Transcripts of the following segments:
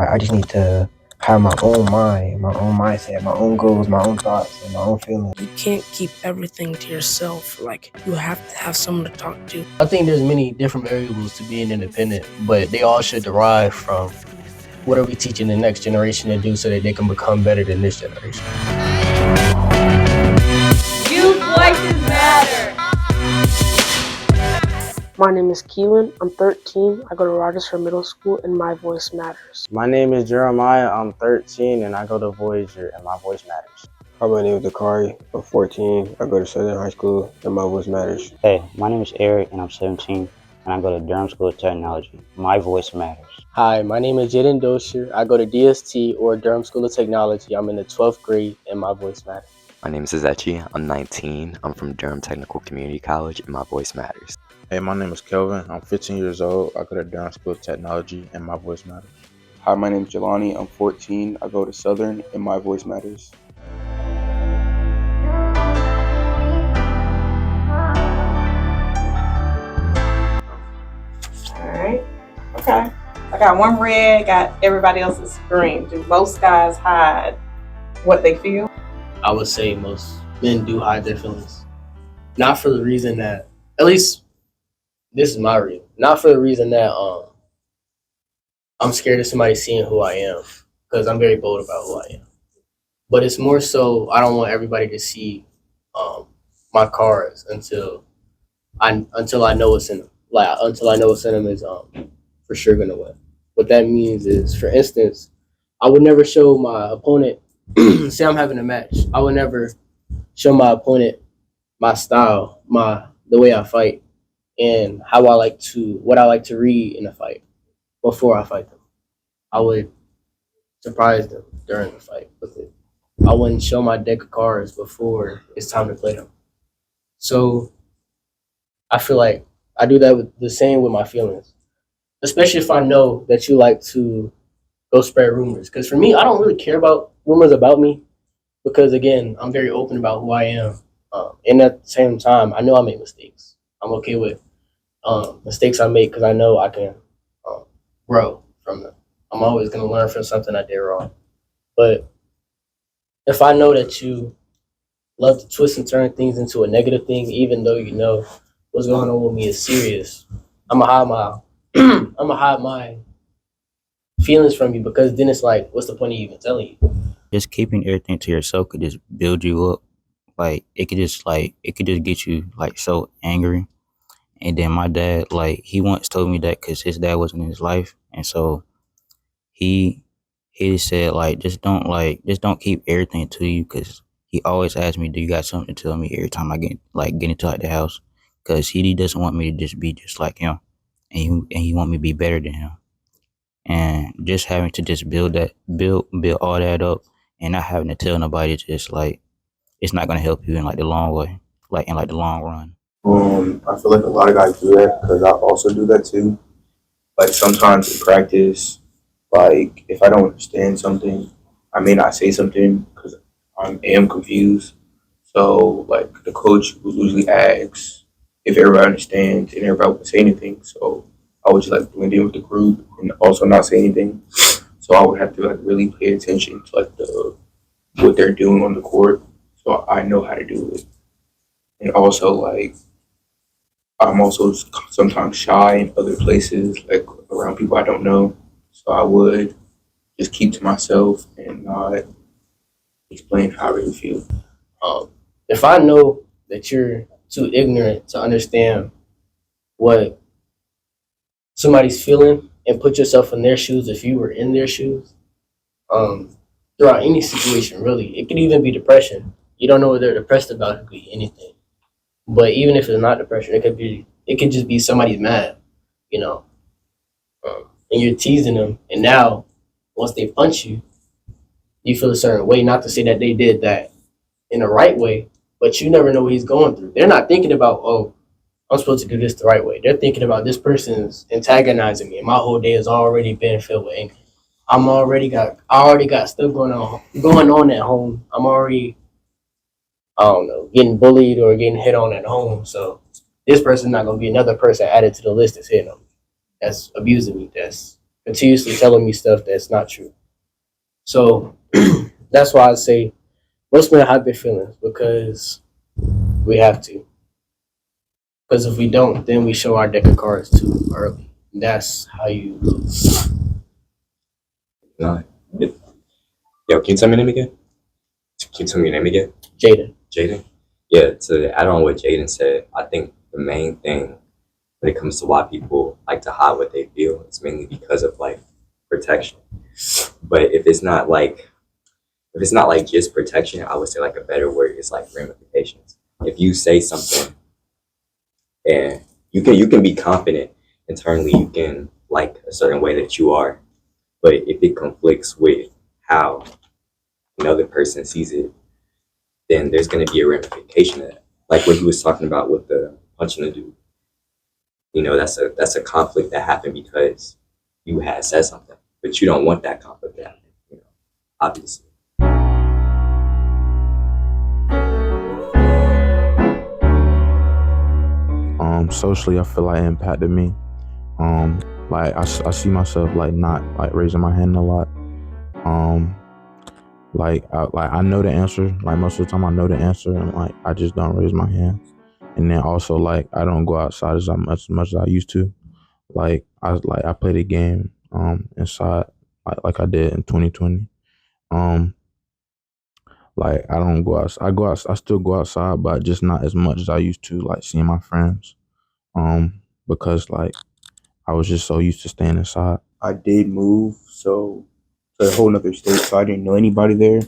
I just need to have my own mind, my own mindset, my own goals, my own thoughts, and my own feelings. You can't keep everything to yourself. Like, you have to have someone to talk to. I think there's many different variables to being independent, but they all should derive from what are we teaching the next generation to do so that they can become better than this generation. Youth voices matter. My name is Keelan. I'm 13. I go to Rochester Middle School, and my voice matters. My name is Jeremiah. I'm 13, and I go to Voyager, and my voice matters. Hi, my name is Dakari. I'm 14. I go to Southern High School, and my voice matters. Hey, my name is Eric, and I'm 17, and I go to Durham School of Technology. My voice matters. Hi, my name is Jaden Dosher. I go to DST or Durham School of Technology. I'm in the 12th grade, and my voice matters. My name is Azechi. I'm 19. I'm from Durham Technical Community College, and my voice matters. Hey, my name is Kelvin. I'm 15 years old. I go to Durham School of Technology, and my voice matters. Hi, my name is Jelani. I'm 14. I go to Southern, and my voice matters. Alright, okay. I got one red, got everybody else's green. Do most guys hide what they feel? I would say most men do hide their feelings. Not for the reason that, at least this is my reason, not for the reason that I'm scared of somebody seeing who I am, because I'm very bold about who I am. But it's more so I don't want everybody to see my cards until I know what's in them. Like until I know what's in them is for sure gonna win. What that means is, for instance, I would never show my opponent. Say I'm having a match. I would never show my opponent my style, the way I fight, and what I like to read in a fight before I fight them. I would surprise them during the fight with it. I wouldn't show my deck of cards before it's time to play them. So I feel like I do that the same with my feelings, especially if I know that you like to go spread rumors. Because for me, I don't really care about rumors about me, because again, I'm very open about who I am. And at the same time, I know I make mistakes. I'm okay with mistakes I make because I know I can grow from them. I'm always going to learn from something I did wrong. But if I know that you love to twist and turn things into a negative thing, even though you know what's going on with me is serious, I'm gonna hide my feelings from you, because then it's like, what's the point of even telling you? Just keeping everything to yourself could just build you up. Like it could just get you like so angry. And then my dad, like, he once told me that because his dad wasn't in his life, and so he said, like, just don't keep everything to you, because he always asked me, do you got something to tell me every time I get into like the house, because he doesn't want me to just be just like him, and he want me to be better than him. And just having to just build all that up and not having to tell nobody, just like, it's not going to help you in like the long way, like in like the long run. I feel like a lot of guys do that because I also do that too. Like sometimes in practice, like if I don't understand something, I may not say something because I am confused. So like the coach will usually ask if everybody understands, and everybody won't say anything. So I would just like blend in with the group and also not say anything. So I would have to like really pay attention to like what they're doing on the court, so I know how to do it. And also like I'm also sometimes shy in other places, like around people I don't know. So I would just keep to myself and not explain how I really feel. If I know that you're too ignorant to understand what somebody's feeling and put yourself in their shoes, if you were in their shoes, throughout any situation, really, it could even be depression. You don't know what they're depressed about. It could be anything. But even if it's not depression, it could just be somebody's mad, you know, and you're teasing them. And now, once they punch you, you feel a certain way. Not to say that they did that in the right way, but you never know what he's going through. They're not thinking about, oh, I'm supposed to do this the right way. They're thinking about, this person's antagonizing me. My whole day has already been filled with anger. I already got stuff going on at home. I'm already, I don't know, getting bullied or getting hit on at home. So this person's not gonna be another person added to the list that's hitting them, that's abusing me, that's continuously telling me stuff that's not true. So that's why I say most men hide their feelings because we have to. Because if we don't, then we show our deck of cards too early. That's how you lose. No. Yo, can you tell me your name again? Can you tell me your name again? Jaden. Jaden? Yeah, to add on what Jaden said, I think the main thing when it comes to why people like to hide what they feel, it's mainly because of like protection. But if it's not like just protection, I would say like a better word is like ramifications. If you say something and you can be confident internally, you can like a certain way that you are, but if it conflicts with how another person sees it, then there's going to be a ramification of that. Like what he was talking about with the punching the dude. You know, that's a conflict that happened because you had said something, but you don't want that conflict to happen. You know, obviously. Socially, I feel like it impacted me. Like I see myself like not like raising my hand a lot. Like I know the answer. Like most of the time, I know the answer, and like I just don't raise my hand. And then also like I don't go outside as much as I used to. Like I play the game inside like I did in 2020. Like I don't go out. I still go outside, but just not as much as I used to. Like seeing my friends. Because like I was just so used to staying inside. I did move to a whole nother state, so I didn't know anybody there,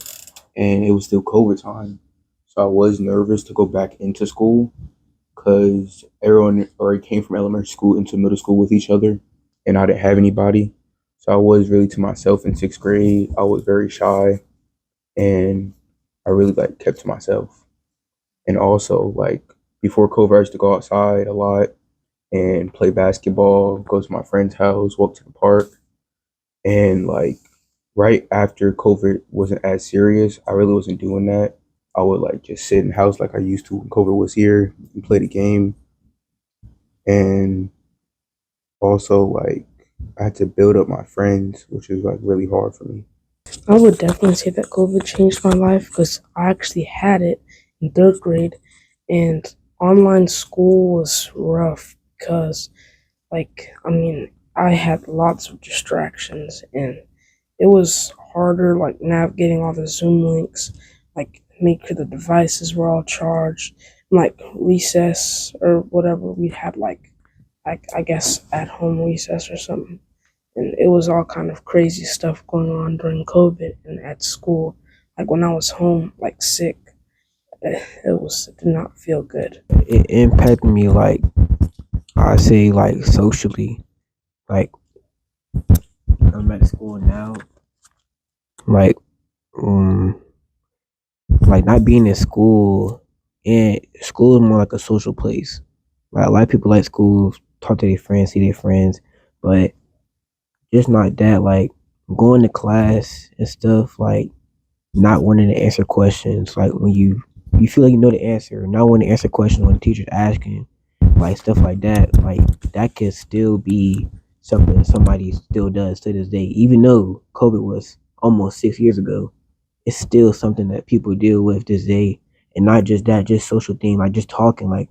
and it was still COVID time. So I was nervous to go back into school because everyone already came from elementary school into middle school with each other, and I didn't have anybody. So I was really to myself in 6th grade. I was very shy, and I really like kept to myself. And also like before COVID, I used to go outside a lot and play basketball, go to my friend's house, walk to the park. And like right after COVID wasn't as serious, I really wasn't doing that. I would like just sit in the house like I used to when COVID was here and play the game. And also like I had to build up my friends, which was like really hard for me. I would definitely say that COVID changed my life because I actually had it in 3rd grade, and online school was rough because, like, I mean, I had lots of distractions, and it was harder, like, navigating all the Zoom links, like, make sure the devices were all charged, like, recess or whatever, we had, like, I guess, at-home recess or something. And it was all kind of crazy stuff going on during COVID and at school. Like when I was home, like sick, it did not feel good. It impacted me like I say like socially. Like I'm at school now. Like not being in school, and school is more like a social place. Like a lot of people like school, talk to their friends, see their friends, but just not that, like going to class and stuff, like not wanting to answer questions, like when you feel like you know the answer, not wanting to answer questions when the teacher's asking, like stuff like that can still be something somebody still does to this day. Even though COVID was almost 6 years ago, it's still something that people deal with this day. And not just that, just social things, like just talking, like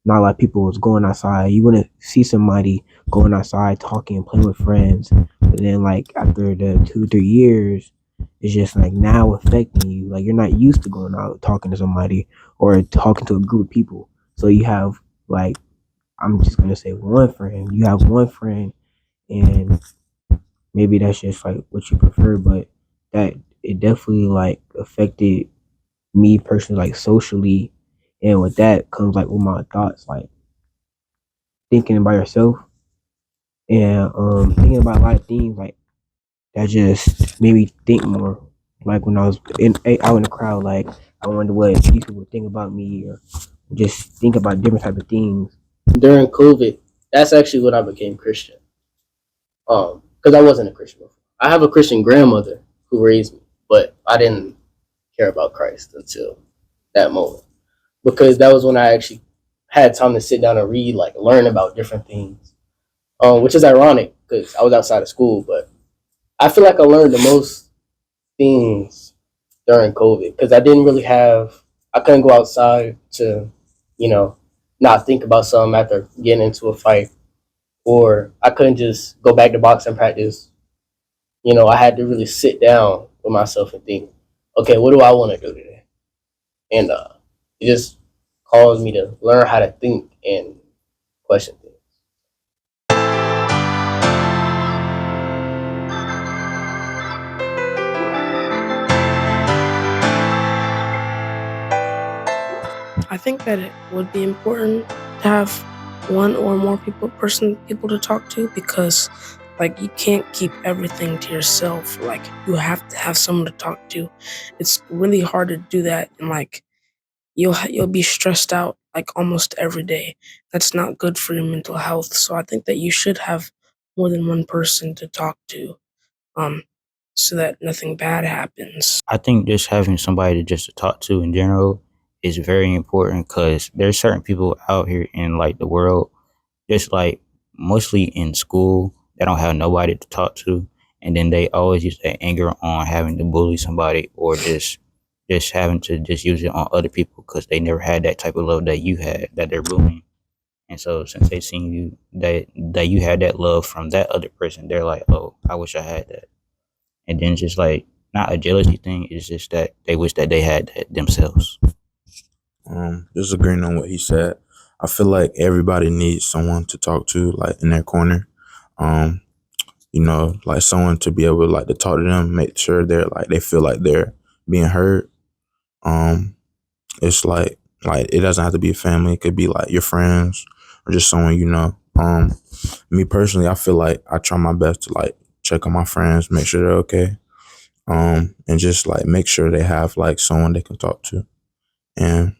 not a lot of people was going outside. You want to see somebody going outside, talking, playing with friends. But then, like, after the 2-3 years, it's just, like, now affecting you. Like, you're not used to going out, talking to somebody or talking to a group of people. So you have, like, I'm just going to say one friend. You have one friend, and maybe that's just, like, what you prefer. But that, it definitely, like, affected me personally, like, socially. And with that comes like with my thoughts, like thinking about yourself and thinking about a lot of things like that just made me think more. Like when I was out in the crowd, like I wonder what people would think about me, or just think about different type of things. During COVID, that's actually when I became Christian. Because I wasn't a Christian before. I have a Christian grandmother who raised me, but I didn't care about Christ until that moment. Because that was when I actually had time to sit down and read, like learn about different things, which is ironic because I was outside of school. But I feel like I learned the most things during COVID because I didn't really I couldn't go outside to, you know, not think about something after getting into a fight, or I couldn't just go back to boxing practice. I had to really sit down with myself and think, okay, what do I want to do today? And it just caused me to learn how to think and question things. I think that it would be important to have one or more people to talk to, because like you can't keep everything to yourself. Like you have to have someone to talk to. It's really hard to do that, and like you'll be stressed out like almost every day. That's not good for your mental health. So I think that you should have more than one person to talk to, um, so that nothing bad happens. I think just having somebody to talk to in general is very important because there's certain people out here in like the world, just like mostly in school, they don't have nobody to talk to, and then they always use that anger on having to bully somebody or just having to just use it on other people because they never had that type of love that you had that they're bullying. And so since they seen you that you had that love from that other person, they're like, oh, I wish I had that. And then it's just like not a jealousy thing. It's just that they wish that they had that themselves. Just agreeing on what he said. I feel like everybody needs someone to talk to, like in their corner. Like someone to be able like to talk to them, make sure they feel like they're being heard. It's like it doesn't have to be a family. It could be like your friends or just someone you know. Me personally, I feel like I try my best to like check on my friends, make sure they're okay. And just like make sure they have like someone they can talk to. And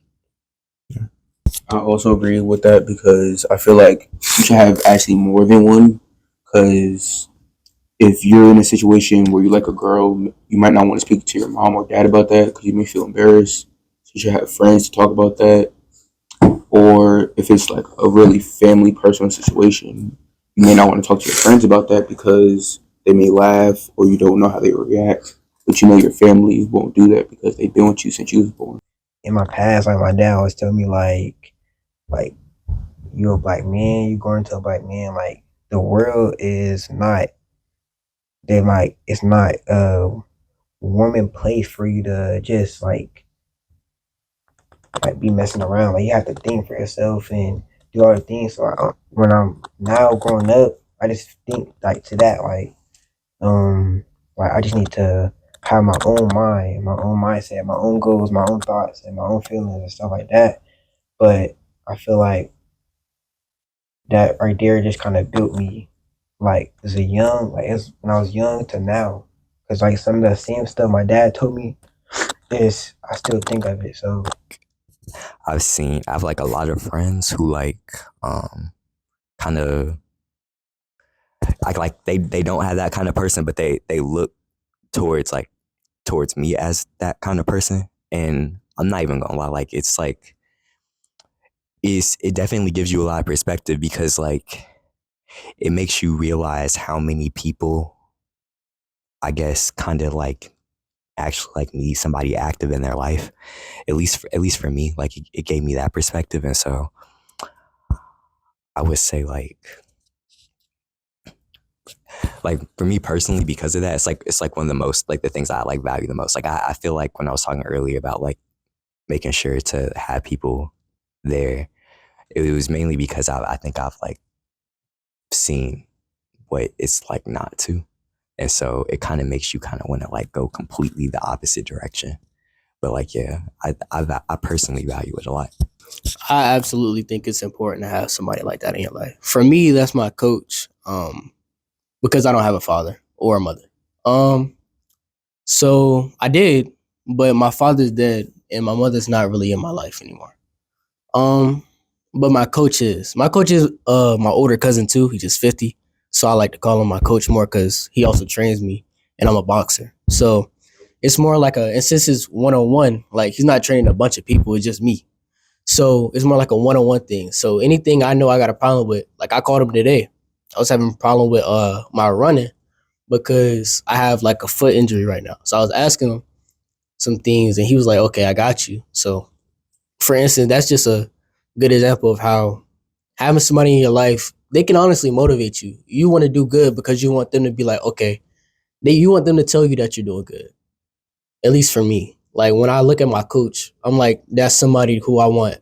yeah. I also agree with that because I feel like you should have actually more than one. Because if you're in a situation where you like a girl, you might not want to speak to your mom or dad about that because you may feel embarrassed. So you should have friends to talk about that. Or if it's like a really family personal situation, you may not want to talk to your friends about that because they may laugh or you don't know how they react. But you know your family won't do that because they've been with you since you was born. In my past, like my dad always tell me like you're a black man, you going to a black man, like the world is not it's not a warming place for you to just like be messing around. Like you have to think for yourself and do all the things. So when I'm now growing up, I just think like to that like I just need to have my own mind, my own mindset, my own goals, my own thoughts, and my own feelings and stuff like that. But I feel like that right there just kind of built me like as when I was young to now. Cause like some of the same stuff my dad told me I still think of it. So I have like a lot of friends who like kind of like they don't have that kind of person, but they look towards me as that kind of person. And I'm not even gonna lie, like it's like it definitely gives you a lot of perspective because like it makes you realize how many people I guess kind of like actually like need somebody active in their life. At least for me, like it gave me that perspective. And so I would say like for me personally, because of that, it's like one of the most like the things I like value the most. Like I feel like when I was talking earlier about like making sure to have people there, it was mainly because I think I've like seen what it's like not to. And so it kind of makes you kind of want to like go completely the opposite direction. But like, yeah, I personally value it a lot. I absolutely think it's important to have somebody like that in your life. For me, that's my coach. Because I don't have a father or a mother. So I did, but my father's dead and my mother's not really in my life anymore. But my coach is. My coach is my older cousin too. He's just 50. So I like to call him my coach more because he also trains me and I'm a boxer. So it's more like and since it's one-on-one, like he's not training a bunch of people, it's just me. So it's more like a one-on-one thing. So anything I know I got a problem with, like I called him today. I was having a problem with my running. because I have like a foot injury right now. So I was asking him some things and he was like, okay, I got you. So for instance, that's just a good example of how having somebody in your life, they can honestly motivate you. You want to do good because you want them to be like, okay, you want them to tell you that you're doing good. At least for me. Like when I look at my coach, I'm like, that's somebody who I want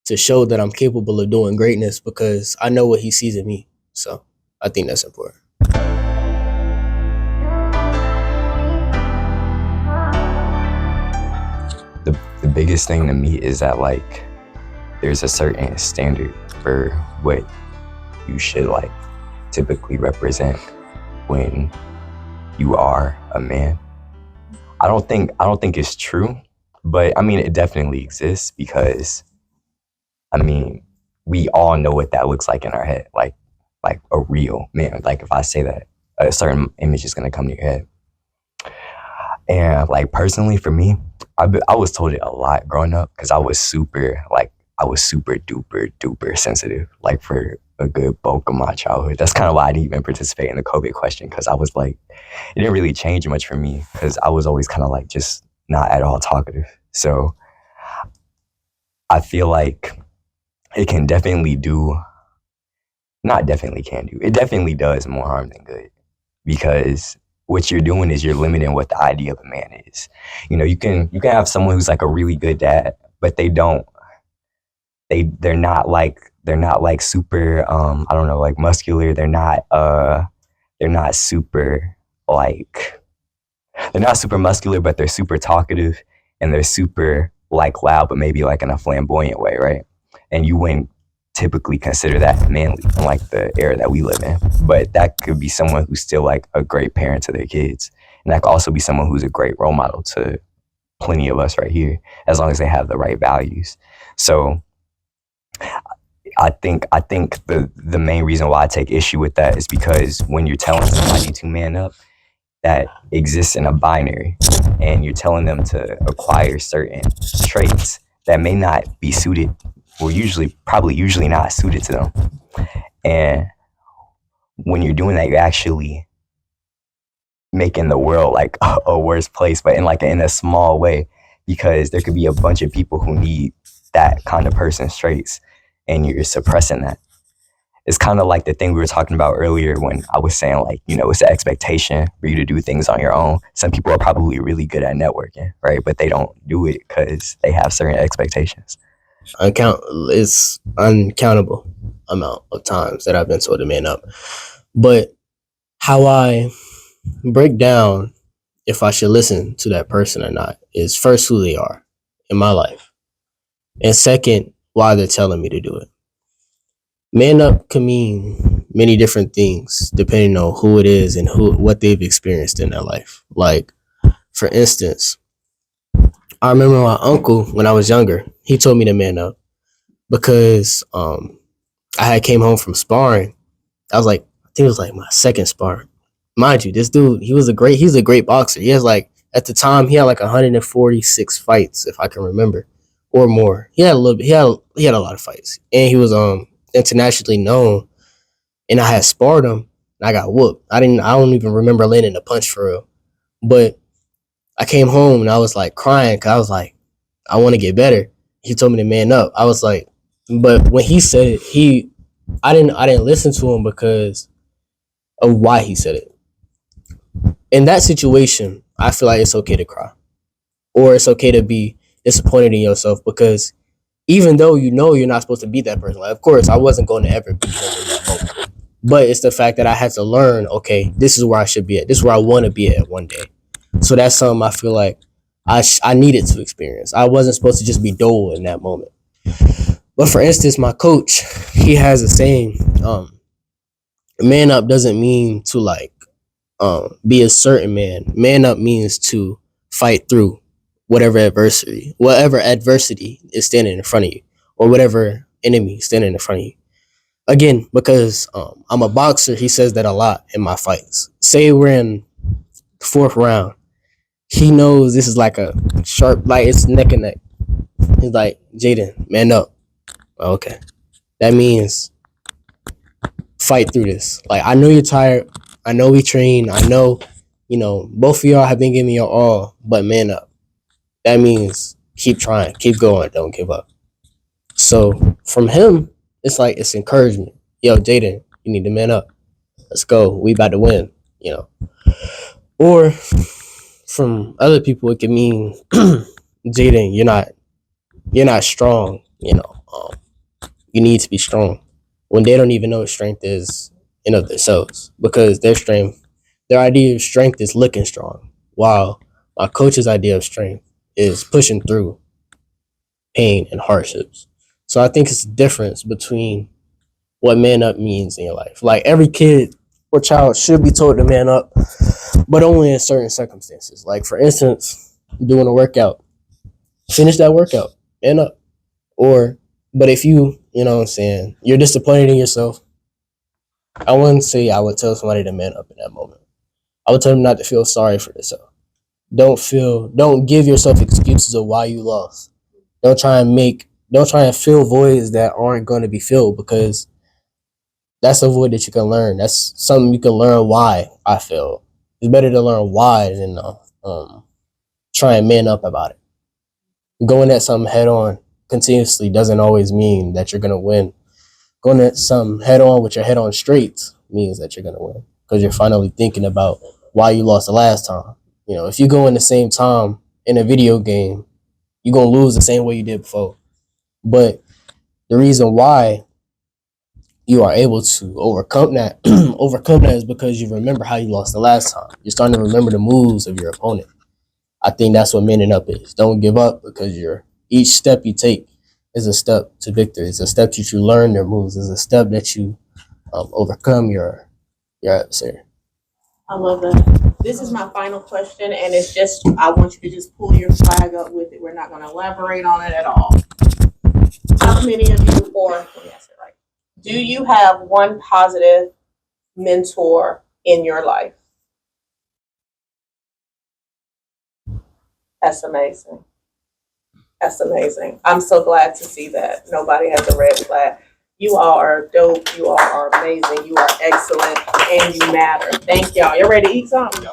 to show that I'm capable of doing greatness because I know what he sees in me. So I think that's important. The biggest thing to me is that like there's a certain standard for what you should like typically represent when you are a man. I don't think it's true, but I mean it definitely exists because I mean we all know what that looks like in our head, like a real man. Like if I say that, a certain image is gonna come to your head. And like personally for me, I was told it a lot growing up because I was super duper sensitive, like for a good bulk of my childhood. That's kind of why I didn't even participate in the COVID question, because I was like, it didn't really change much for me because I was always kind of like just not at all talkative. So I feel like it can definitely do, not definitely can do, it definitely does more harm than good, because what you're doing is you're limiting what the idea of a man is. You know, you can have someone who's like a really good dad, but they're not like super I don't know, like muscular. They're not super muscular, but they're super talkative and they're super like loud, but maybe like in a flamboyant way, right? And you wouldn't typically consider that manly in like the era that we live in. But that could be someone who's still like a great parent to their kids. And that could also be someone who's a great role model to plenty of us right here, as long as they have the right values. So I think the main reason why I take issue with that is because when you're telling somebody to man up, that exists in a binary, and you're telling them to acquire certain traits that may not be suited, or usually not suited to them. And when you're doing that, you're actually making the world like a worse place, but in a small way, because there could be a bunch of people who need that kind of person's traits, and you're suppressing that. It's kind of like the thing we were talking about earlier when I was saying, like, you know, it's an expectation for you to do things on your own. Some people are probably really good at networking, right? But they don't do it because they have certain expectations. It's uncountable amount of times that I've been told to man up. But how I break down if I should listen to that person or not is first who they are in my life, and second, why they're telling me to do it. Man up can mean many different things depending on who it is and what they've experienced in their life. Like, for instance, I remember my uncle when I was younger, he told me to man up because I had came home from sparring. I think it was like my second spar. Mind you, this dude, he's a great boxer. He has like, at the time, he had like 146 fights, if I can remember, or more. He had a little bit, he had a lot of fights. And he was internationally known. And I had sparred him and I got whooped. I don't even remember landing a punch for real. But I came home and I was like crying because I was like, I want to get better. He told me to man up. I was like, but when he said it, I didn't listen to him because of why he said it. In that situation, I feel like it's okay to cry, or it's okay to be disappointed in yourself, because even though you know you're not supposed to be that person, like, of course I wasn't going to ever be him in that moment, but it's the fact that I had to learn, okay, this is where I should be at. This is where I want to be at one day. So that's something I feel like I needed to experience. I wasn't supposed to just be dull in that moment. But for instance, my coach, he has a saying, man up doesn't mean to like be a certain man. Man up means to fight through whatever adversity is standing in front of you, or whatever enemy is standing in front of you. Again, because I'm a boxer, he says that a lot in my fights. Say we're in the 4th round, he knows this is like a sharp, like it's neck and neck. He's like, Jaden, man up. Okay, that means fight through this. Like, I know you're tired. I know we train. I know, both of y'all have been giving your all, but man up. That means keep trying, keep going, don't give up. So from him, it's encouragement. Yo, Jaden, you need to man up. Let's go. We about to win, Or from other people, it could mean, Jaden, you're not strong. You need to be strong when they don't even know what strength is in of themselves, because their idea of strength is looking strong, while my coach's idea of strength is pushing through pain and hardships. So I think it's a difference between what man up means in your life. Like every kid or child should be told to man up, but only in certain circumstances. Like for instance, doing a workout, finish that workout, man up. But if you're disappointed in yourself, I wouldn't say I would tell somebody to man up in that moment. I would tell them not to feel sorry for themselves. Don't give yourself excuses of why you lost. Don't try and fill voids that aren't going to be filled, because that's a void that you can learn. That's something you can learn why I failed. It's better to learn why than try and man up about it. Going at something head on continuously doesn't always mean that you're going to win. Going at something head on with your head on straight means that you're going to win, because you're finally thinking about why you lost the last time. If you go in the same time in a video game, you're going to lose the same way you did before. But the reason why you are able to overcome that is because you remember how you lost the last time. You're starting to remember the moves of your opponent. I think that's what manning up is. Don't give up, because each step you take is a step to victory. It's a step that you learn their moves. It's a step that you overcome your adversary. I love that. This is my final question, and it's just, I want you to just pull your flag up with it. We're not going to elaborate on it at all. How many of you, or let me ask it right, do you have one positive mentor in your life? That's amazing. That's amazing. I'm so glad to see that nobody has a red flag. You all are dope. You all are amazing. You are excellent, and you matter. Thank y'all. You ready to eat something?